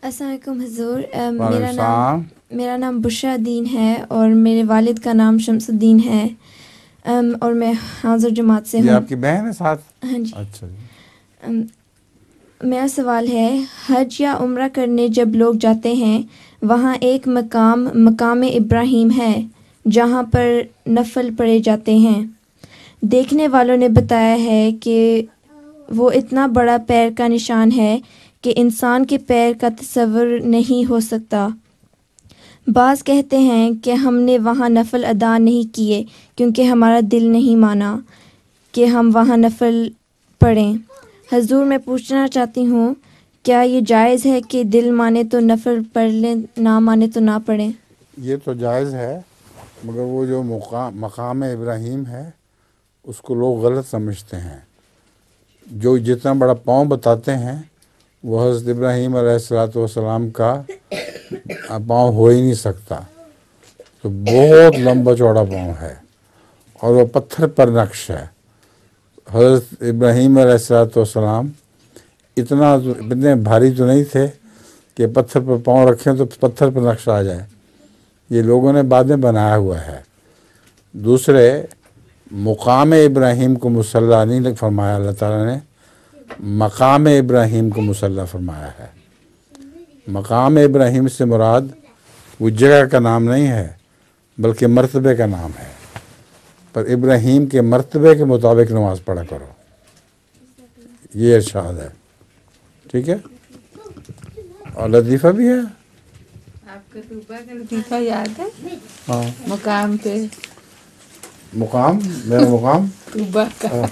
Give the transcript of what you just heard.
السلام علیکم حضور، وعلیکم میرا نام بشرا دین ہے اور میرے والد کا نام شمس الدین ہے، اور میں حاضر جماعت سے یہ ہوں۔ آپ کی بہن ہے ساتھ؟ ہاں جی۔ اچھا جی۔ میرا سوال ہے، حج یا عمرہ کرنے جب لوگ جاتے ہیں وہاں ایک مقام ابراہیم ہے جہاں پر نفل پڑھے جاتے ہیں۔ دیکھنے والوں نے بتایا ہے کہ وہ اتنا بڑا پیر کا نشان ہے کہ انسان کے پیر کا تصور نہیں ہو سکتا۔ بعض کہتے ہیں کہ ہم نے وہاں نفل ادا نہیں کیے کیونکہ ہمارا دل نہیں مانا کہ ہم وہاں نفل پڑھیں۔ حضور، میں پوچھنا چاہتی ہوں، کیا یہ جائز ہے کہ دل مانے تو نفل پڑھ لیں، نہ مانے تو نہ پڑھیں؟ یہ تو جائز ہے، مگر وہ جو مقام ابراہیم ہے اس کو لوگ غلط سمجھتے ہیں۔ جو جتنا بڑا پاؤں بتاتے ہیں وہ حضرت ابراہیم علیہ السلام کا پاؤں ہو ہی نہیں سکتا، تو بہت لمبا چوڑا پاؤں ہے اور وہ پتھر پر نقش ہے۔ حضرت ابراہیم علیہ السلام اتنے بھاری تو نہیں تھے کہ پتھر پر پاؤں رکھیں تو پتھر پر نقش آ جائے، یہ لوگوں نے بعد میں بنایا ہوا ہے۔ دوسرے، مقام ابراہیم کو مصلی نہیں فرمایا، اللہ تعالیٰ نے مقام ابراہیم کو مصلی فرمایا ہے۔ مقام ابراہیم سے مراد وہ جگہ کا نام نہیں ہے بلکہ مرتبے کا نام ہے، پر ابراہیم کے مرتبے کے مطابق نماز پڑھا کرو، یہ ارشاد ہے۔ ٹھیک ہے؟ اور لطیفہ بھی ہے۔ آپ کو طوبہ کا لطیفہ یاد ہے؟ ہاں، مقام پہ مقام، میرا مقام طوبہ کا